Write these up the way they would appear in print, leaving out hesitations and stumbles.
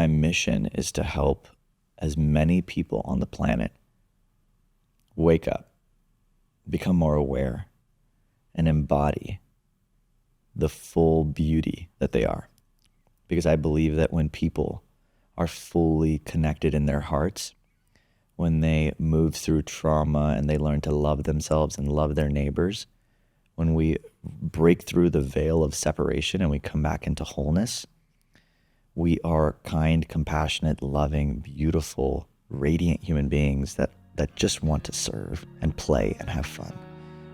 my mission is to help as many people on the planet wake up, become more aware, and embody the full beauty that they are. Because I believe that when people are fully connected in their hearts, when they move through trauma and they learn to love themselves and love their neighbors, when we break through the veil of separation and we come back into wholeness, we are kind, compassionate, loving, beautiful, radiant human beings that just want to serve and play and have fun.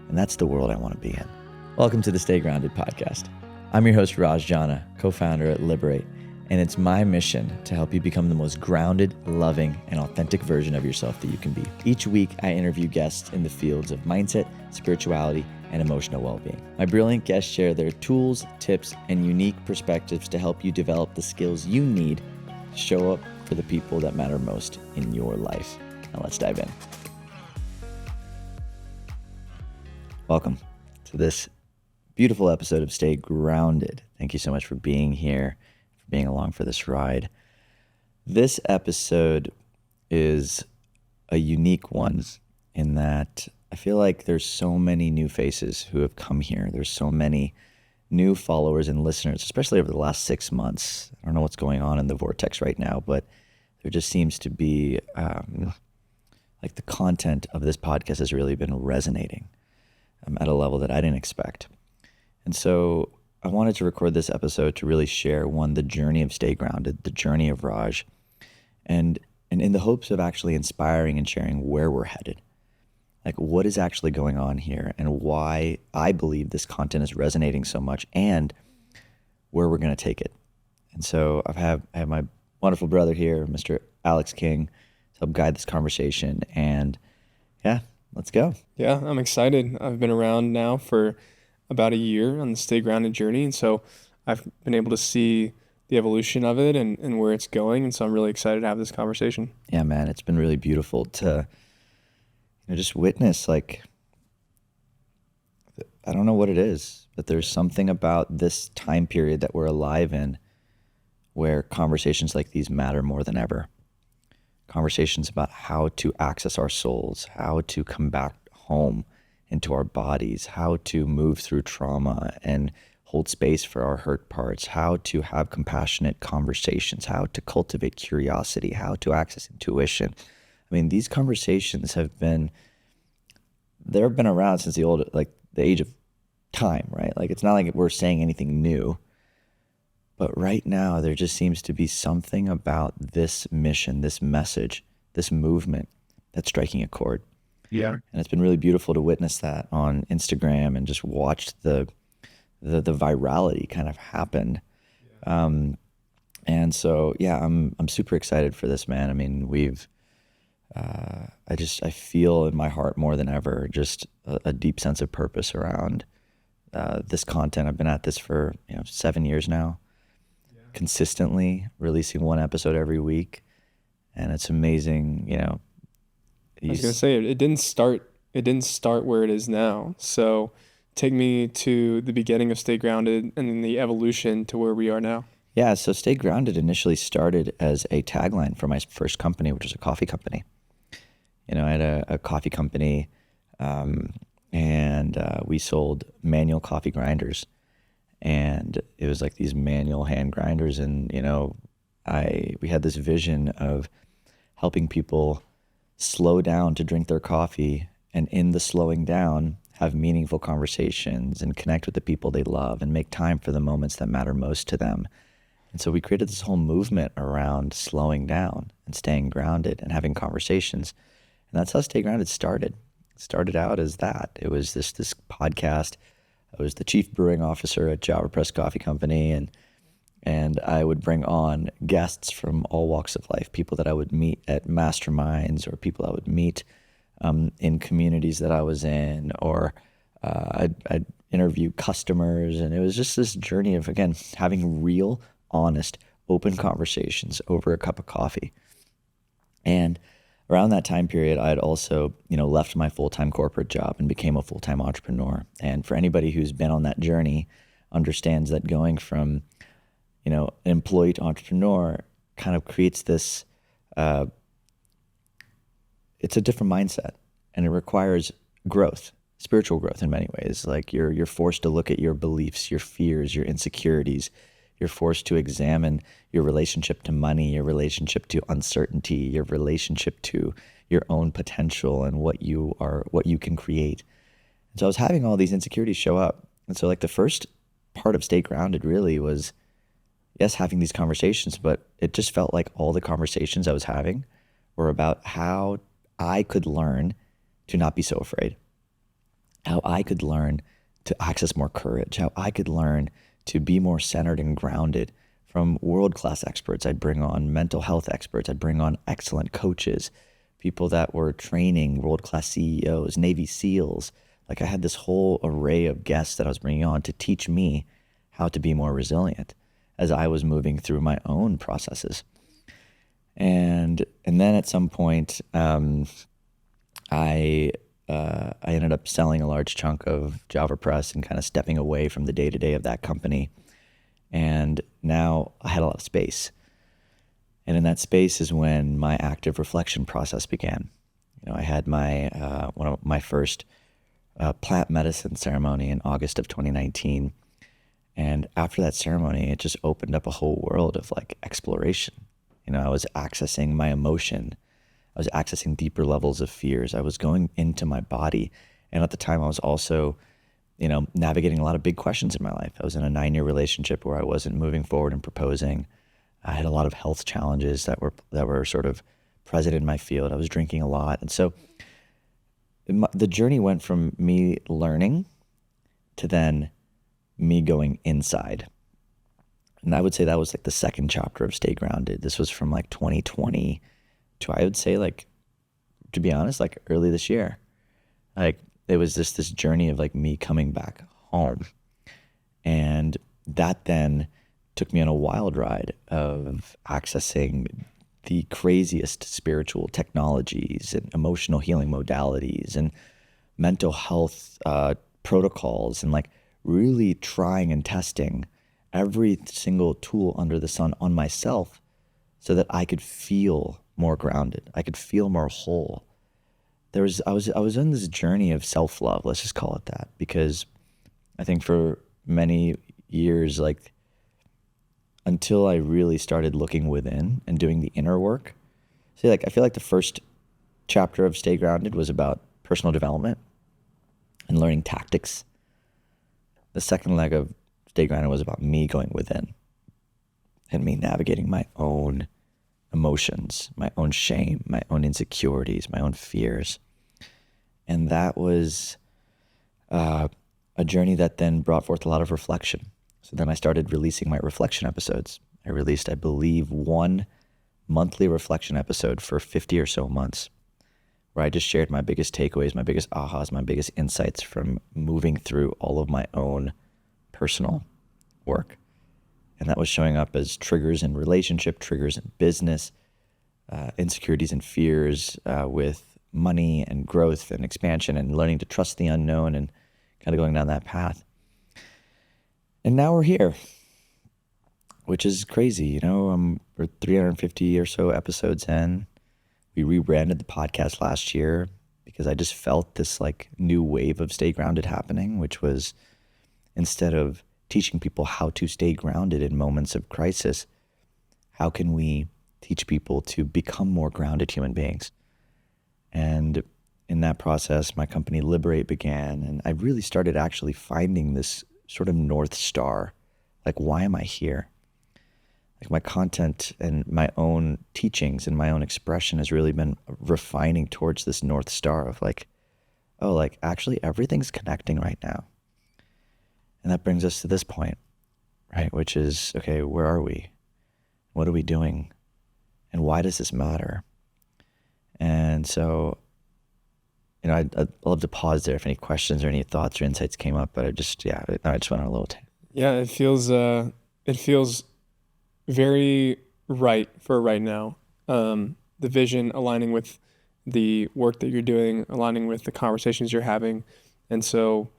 And that's the world I want to be in. Welcome to the Stay Grounded podcast. I'm your host, Raj Jana, co-founder at Liberate, and it's my mission to help you become the most grounded, loving, and authentic version of yourself that you can be. Each week, I interview guests in the fields of mindset, spirituality, and emotional well-being. My brilliant guests share their tools, tips, and unique perspectives to help you develop the skills you need to show up for the people that matter most in your life. Now let's dive in. Welcome to this beautiful episode of Stay Grounded. Thank you so much for being here, for being along for this ride. This episode is a unique one in that I feel like there's so many new faces who have come here. There's so many new followers and listeners, especially over the last 6 months. I don't know what's going on in the vortex right now, but there just seems to be like the content of this podcast has really been resonating at a level that I didn't expect. And so I wanted to record this episode to really share, one, the journey of Stay Grounded, the journey of Raj, and in the hopes of actually inspiring and sharing where we're headed. Like what is actually going on here and why I believe this content is resonating so much and where we're going to take it. And so I have my wonderful brother here, Mr. Alex King, to help guide this conversation. And yeah, let's go. Yeah, I'm excited. I've been around now for about a year on the Stay Grounded journey. And so I've been able to see the evolution of it and where it's going. And so I'm really excited to have this conversation. Yeah, man, it's been really beautiful to just witness, like, I don't know what it is, but there's something about this time period that we're alive in where conversations like these matter more than ever. Conversations about how to access our souls, how to come back home into our bodies, how to move through trauma and hold space for our hurt parts, how to have compassionate conversations, how to cultivate curiosity, how to access intuition. I mean, these conversations have been around since the age of time, right? Like, it's not like we're saying anything new, but right now there just seems to be something about this mission, this message, this movement that's striking a chord. Yeah. And it's been really beautiful to witness that on Instagram and just watch the virality kind of happen. Yeah. And so, yeah, I'm super excited for this, man. I mean, I feel in my heart more than ever just a deep sense of purpose around this content. I've been at this for 7 years now, consistently releasing one episode every week, and it's amazing. I was gonna say it didn't start where it is now. So take me to the beginning of Stay Grounded and then the evolution to where we are now. Yeah, so Stay Grounded initially started as a tagline for my first company, which was a coffee company. I had a coffee company, and we sold manual coffee grinders. And it was like these manual hand grinders. And, we had this vision of helping people slow down to drink their coffee, and in the slowing down, have meaningful conversations and connect with the people they love and make time for the moments that matter most to them. And so we created this whole movement around slowing down and staying grounded and having conversations. And that's how Stay Grounded started. It started out as that. It was this podcast. I was the chief brewing officer at Java Press Coffee Company, and I would bring on guests from all walks of life, people that I would meet at masterminds or people I would meet in communities that I was in, or I'd interview customers. And it was just this journey of, again, having real, honest, open conversations over a cup of coffee. And around that time period, I had also, left my full-time corporate job and became a full-time entrepreneur. And for anybody who's been on that journey, understands that going from, employee to entrepreneur kind of creates this, it's a different mindset, and it requires growth, spiritual growth in many ways. Like you're forced to look at your beliefs, your fears, your insecurities. You're forced to examine your relationship to money, your relationship to uncertainty, your relationship to your own potential and what you can create. And so I was having all these insecurities show up. And so like the first part of Stay Grounded really was, yes, having these conversations, but it just felt like all the conversations I was having were about how I could learn to not be so afraid, how I could learn to access more courage, how I could learn to be more centered and grounded from world-class experts. I'd bring on mental health experts. I'd bring on excellent coaches, people that were training world-class CEOs, Navy SEALs. Like I had this whole array of guests that I was bringing on to teach me how to be more resilient as I was moving through my own processes. And then at some point, I ended up selling a large chunk of Java Press and kind of stepping away from the day-to-day of that company. And now I had a lot of space. And in that space is when my active reflection process began. I had my one of my first plant medicine ceremony in August of 2019. And after that ceremony, it just opened up a whole world of like exploration. I was accessing my emotion. I was accessing deeper levels of fears. I was going into my body. And at the time I was also, navigating a lot of big questions in my life. I was in a 9-year relationship where I wasn't moving forward and proposing. I had a lot of health challenges that were sort of present in my field. I was drinking a lot. And so the journey went from me learning to then me going inside. And I would say that was like the second chapter of Stay Grounded. This was from like 2020 to, I would say, like, to be honest, like early this year. Like it was just this journey of like me coming back home. And that then took me on a wild ride of accessing the craziest spiritual technologies and emotional healing modalities and mental health protocols, and like really trying and testing every single tool under the sun on myself so that I could feel more grounded. I could feel more whole. I was in this journey of self-love, let's just call it that, because I think for many years, like until I really started looking within and doing the inner work. See, like I feel like the first chapter of Stay Grounded was about personal development and learning tactics. The second leg of Stay Grounded was about me going within and me navigating my own emotions, my own shame, my own insecurities, my own fears. And that was a journey that then brought forth a lot of reflection. So then I started releasing my reflection episodes. I released, I believe, one monthly reflection episode for 50 or so months, where I just shared my biggest takeaways, my biggest ahas, my biggest insights from moving through all of my own personal work. And that was showing up as triggers in relationship, triggers in business, insecurities and fears with money and growth and expansion and learning to trust the unknown and kind of going down that path. And now we're here, which is crazy. We're 350 or so episodes in. We rebranded the podcast last year because I just felt this like new wave of Stay Grounded happening, which was, instead of teaching people how to stay grounded in moments of crisis, how can we teach people to become more grounded human beings? And in that process, my company Liberate began, and I really started actually finding this sort of North Star. Like, why am I here? Like my content and my own teachings and my own expression has really been refining towards this North Star of like, oh, like actually everything's connecting right now. And that brings us to this point, right? Which is, okay, where are we? What are we doing? And why does this matter? And so, I'd love to pause there if any questions or any thoughts or insights came up, but I just went on a little Yeah, it feels very right for right now. The vision aligning with the work that you're doing, aligning with the conversations you're having. And so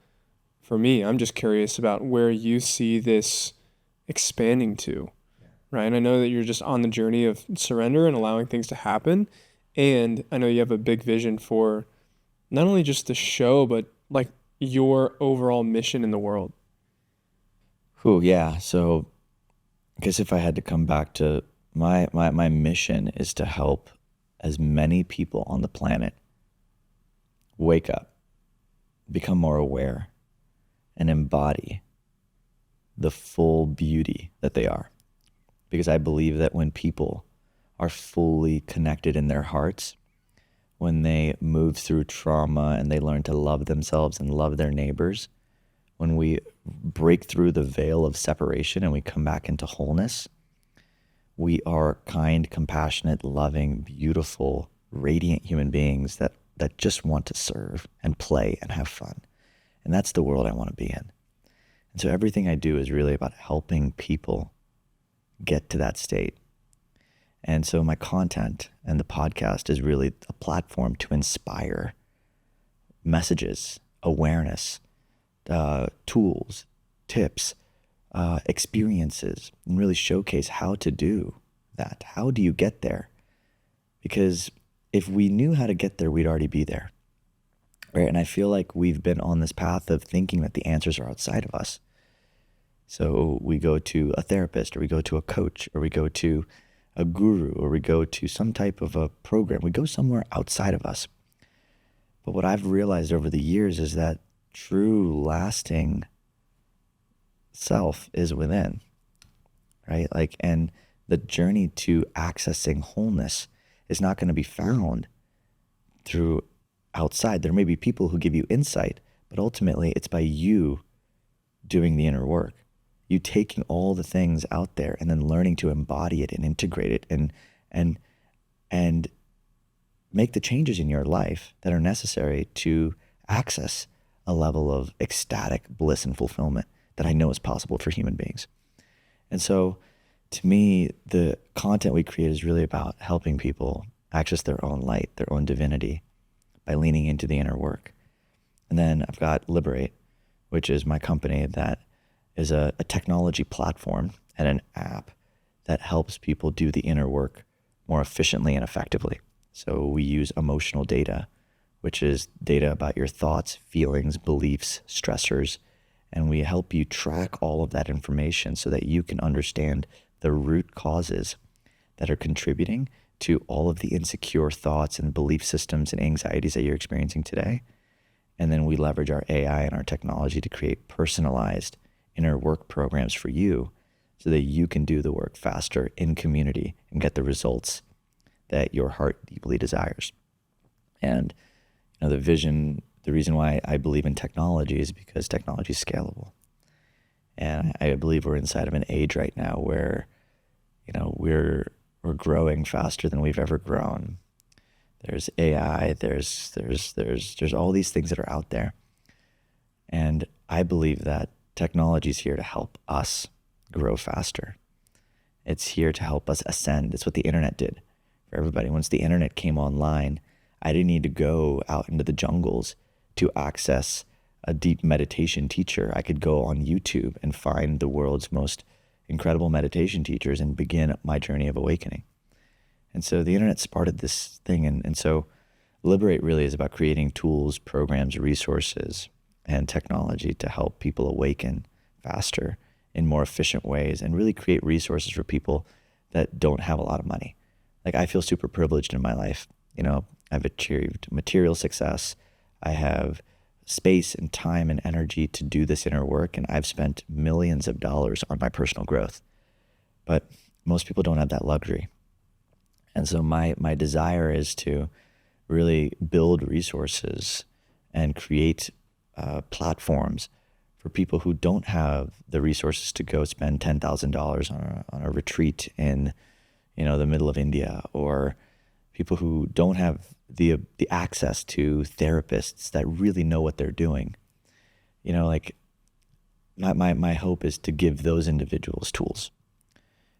for me, I'm just curious about where you see this expanding to. right? I know that you're just on the journey of surrender and allowing things to happen. And I know you have a big vision for not only just the show, but like your overall mission in the world. Whew, yeah. So I guess if I had to come back to my mission is to help as many people on the planet wake up, become more aware, and embody the full beauty that they are. Because I believe that when people are fully connected in their hearts, when they move through trauma and they learn to love themselves and love their neighbors, when we break through the veil of separation and we come back into wholeness, we are kind, compassionate, loving, beautiful, radiant human beings that just want to serve and play and have fun. And that's the world I want to be in. And so everything I do is really about helping people get to that state. And so my content and the podcast is really a platform to inspire messages, awareness, tools, tips, experiences, and really showcase how to do that. How do you get there? Because if we knew how to get there, we'd already be there. Right? And I feel like we've been on this path of thinking that the answers are outside of us. So we go to a therapist, or we go to a coach, or we go to a guru, or we go to some type of a program. We go somewhere outside of us. But what I've realized over the years is that true, lasting self is within, right? Like, and the journey to accessing wholeness is not going to be found through outside. There may be people who give you insight, but ultimately it's by you doing the inner work. You taking all the things out there and then learning to embody it and integrate it and make the changes in your life that are necessary to access a level of ecstatic bliss and fulfillment that I know is possible for human beings. And so to me, the content we create is really about helping people access their own light, their own divinity by leaning into the inner work. And then I've got Liberate, which is my company that is a technology platform and an app that helps people do the inner work more efficiently and effectively. So we use emotional data, which is data about your thoughts, feelings, beliefs, stressors, and we help you track all of that information so that you can understand the root causes that are contributing to all of the insecure thoughts and belief systems and anxieties that you're experiencing today. And then we leverage our AI and our technology to create personalized inner work programs for you so that you can do the work faster in community and get the results that your heart deeply desires. And the vision, the reason why I believe in technology is because technology is scalable. And I believe we're inside of an age right now where, we're growing faster than we've ever grown. There's AI, there's all these things that are out there. And I believe that technology is here to help us grow faster. It's here to help us ascend. It's what the internet did for everybody. Once the internet came online, I didn't need to go out into the jungles to access a deep meditation teacher. I could go on YouTube and find the world's most incredible meditation teachers and begin my journey of awakening. And so the internet started this thing. And so Liberate really is about creating tools, programs, resources, and technology to help people awaken faster in more efficient ways and really create resources for people that don't have a lot of money. Like, I feel super privileged in my life. I've achieved material success. I have space and time and energy to do this inner work, and I've spent millions of dollars on my personal growth. But most people don't have that luxury. And so my desire is to really build resources and create platforms for people who don't have the resources to go spend $10,000 on a retreat in, the middle of India, or people who don't have the access to therapists that really know what they're doing. My hope is to give those individuals tools.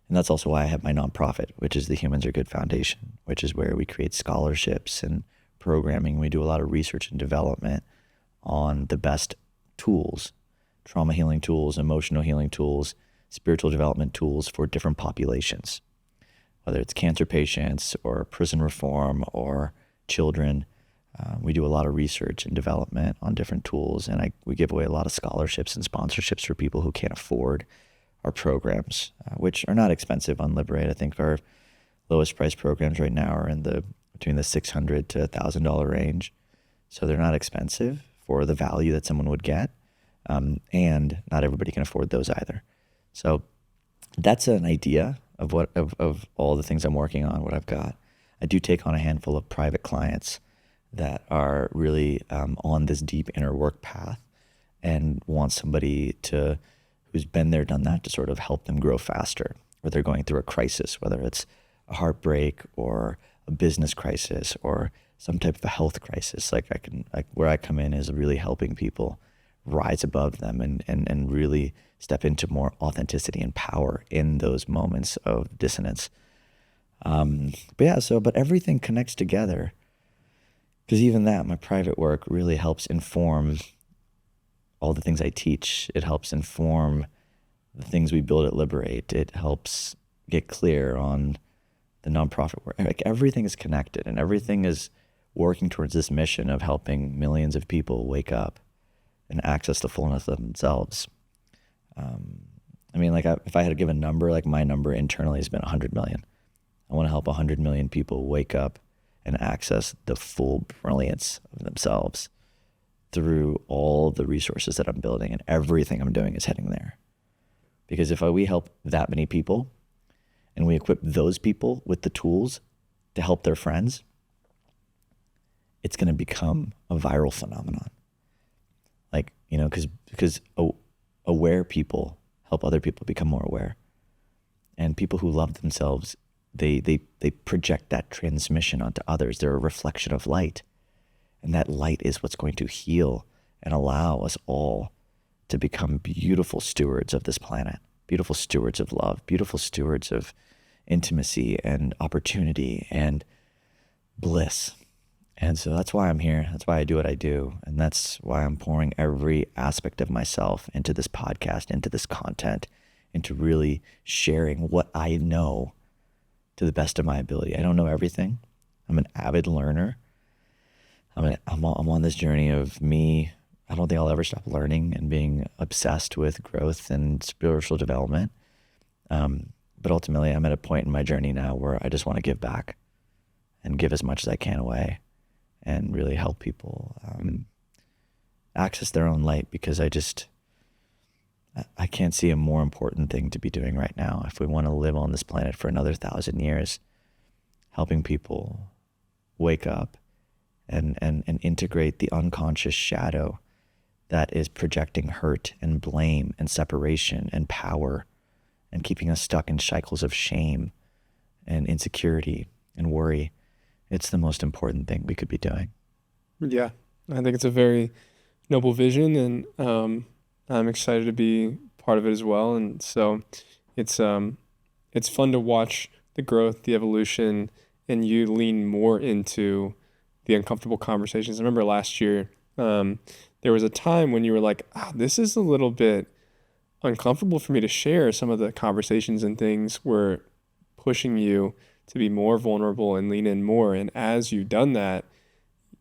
And that's also why I have my nonprofit, which is the Humans Are Good Foundation, which is where we create scholarships and programming. We do a lot of research and development on the best tools, trauma healing tools, emotional healing tools, spiritual development tools for different populations, whether it's cancer patients or prison reform or children. We do a lot of research and development on different tools, and we give away a lot of scholarships and sponsorships for people who can't afford our programs, which are not expensive on Liberate. I think our lowest price programs right now are between the $600 to $1,000 range. So they're not expensive for the value that someone would get. And not everybody can afford those either. So that's an idea of of all the things I'm working on, what I've got. I do take on a handful of private clients that are really on this deep inner work path and want somebody who's been there, done that, to sort of help them grow faster, or they're going through a crisis, whether it's a heartbreak or a business crisis or some type of a health crisis. Where I come in is really helping people rise above them and really step into more authenticity and power in those moments of dissonance. But everything connects together, because even that, my private work really helps inform all the things I teach. It helps inform the things we build at Liberate. It helps get clear on the nonprofit work. Like, everything is connected, and everything is working towards this mission of helping millions of people wake up and access the fullness of themselves. If I had to give a number, like, my number internally has been 100 million. I want to help 100 million people wake up and access the full brilliance of themselves through all the resources that I'm building, and everything I'm doing is heading there. Because if we help that many people and we equip those people with the tools to help their friends, it's going to become a viral phenomenon. Because aware people help other people become more aware. And people who love themselves, they project that transmission onto others. They're a reflection of light. And that light is what's going to heal and allow us all to become beautiful stewards of this planet, beautiful stewards of love, beautiful stewards of intimacy and opportunity and bliss. And so that's why I'm here. That's why I do what I do. And that's why I'm pouring every aspect of myself into this podcast, into this content, into really sharing what I know to the best of my ability. I don't know everything. I'm an avid learner. I'm on this journey of me. I don't think I'll ever stop learning and being obsessed with growth and spiritual development. But ultimately, I'm at a point in my journey now where I just want to give back and give as much as I can away and really help people access their own light, because I can't see a more important thing to be doing right now if we want to live on this planet for another 1,000 years, helping people wake up and integrate the unconscious shadow that is projecting hurt and blame and separation and power and keeping us stuck in cycles of shame and insecurity and worry. It's the most important thing we could be doing. Yeah, I think it's a very noble vision, and I'm excited to be part of it as well. And so it's fun to watch the growth, the evolution, and you lean more into the uncomfortable conversations. I remember last year, there was a time when you were like, this is a little bit uncomfortable for me to share. Some of the conversations and things were pushing you to be more vulnerable and lean in more. And as you've done that,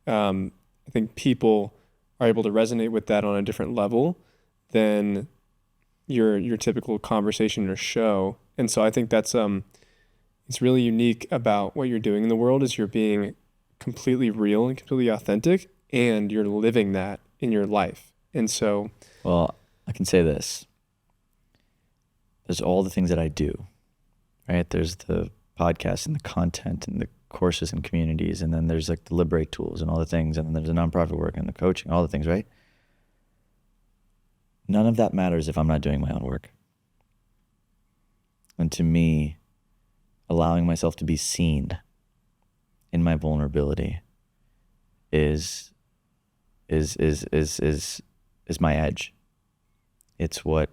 I think people are able to resonate with that on a different level than your typical conversation or show. And so I think that's it's really unique about what you're doing in the world, is you're being completely real and completely authentic, and you're living that in your life. And so, well, I can say this. There's all the things that I do, right? There's the podcast and the content and the courses and communities, and then there's like the Liberate tools and all the things, and then there's the nonprofit work and the coaching, all the things, right? None of that matters if I'm not doing my own work. And to me, allowing myself to be seen in my vulnerability is my edge. It's what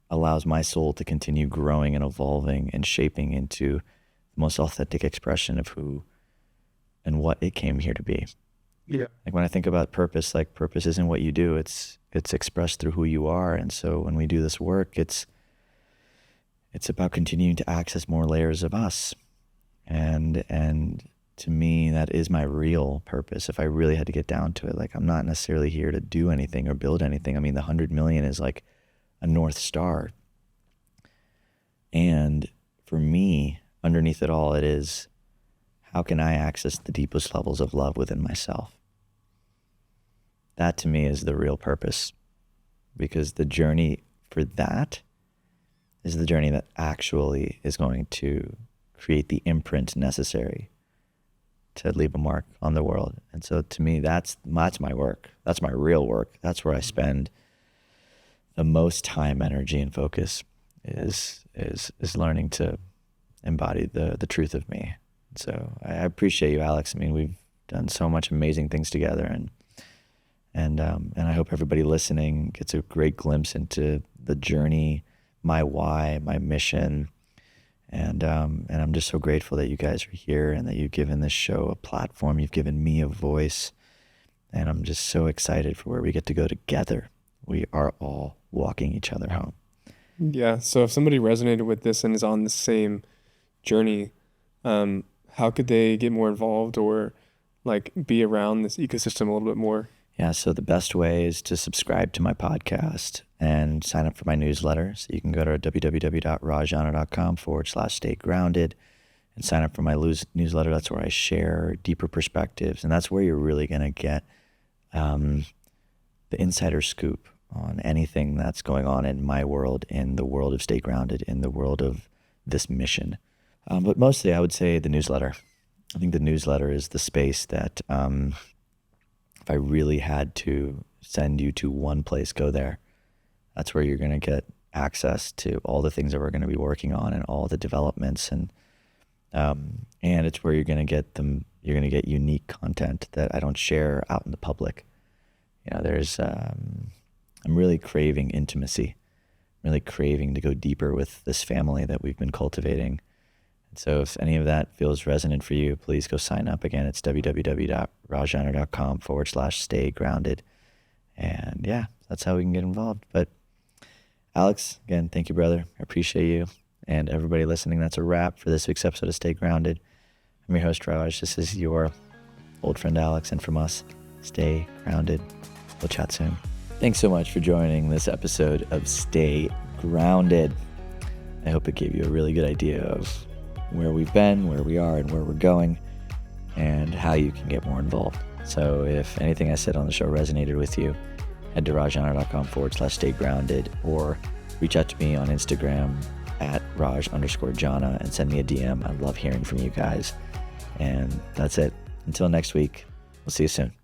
allows my soul to continue growing and evolving and shaping into the most authentic expression of who and what it came here to be. yeah, Like, when I think about purpose, like, purpose isn't what you do, it's expressed through who you are. And so when we do this work, it's it's about continuing to access more layers of us. And to me, that is my real purpose. If I really had to get down to it, like, I'm not necessarily here to do anything or build anything. I mean, the 100 million is like a North Star. And for me, underneath it all, it is, how can I access the deepest levels of love within myself? That to me is the real purpose, because the journey for that is the journey that actually is going to create the imprint necessary to leave a mark on the world. And so to me, that's my work. That's my real work. That's where I spend the most time, energy, and focus, is learning to embody the truth of me. So I appreciate you, Alex. I mean, we've done so much amazing things together, and I hope everybody listening gets a great glimpse into the journey, my why, my mission. And I'm just so grateful that you guys are here and that you've given this show a platform. You've given me a voice. And I'm just so excited for where we get to go together. We are all walking each other home. Yeah. So if somebody resonated with this and is on the same journey, how could they get more involved or like be around this ecosystem a little bit more? Yeah, so the best way is to subscribe to my podcast and sign up for my newsletter. So you can go to www.rajjana.com/stay grounded and sign up for my newsletter. That's where I share deeper perspectives. And that's where you're really going to get the insider scoop on anything that's going on in my world, in the world of Stay Grounded, in the world of this mission. But mostly I would say the newsletter. I think the newsletter is the space that... if I really had to send you to one place, go there. That's where you're going to get access to all the things that we're going to be working on and all the developments, and it's where you're going to get them. You're going to get unique content that I don't share out in the public. You know, I'm really craving intimacy, really craving to go deeper with this family that we've been cultivating. So if any of that feels resonant for you, please go sign up. Again, it's www.rajjana.com/stay grounded. And yeah, that's how we can get involved. But Alex, again, thank you, brother. I appreciate you. And everybody listening, that's a wrap for this week's episode of Stay Grounded. I'm your host, Raj. This is your old friend, Alex. And from us, stay grounded. We'll chat soon. Thanks so much for joining this episode of Stay Grounded. I hope it gave you a really good idea of where we've been, where we are, and where we're going, and how you can get more involved. So if anything I said on the show resonated with you, head to rajjana.com/stay grounded, or reach out to me on Instagram at Raj_Jana and send me a DM. I love hearing from you guys. And that's it. Until next week, we'll see you soon.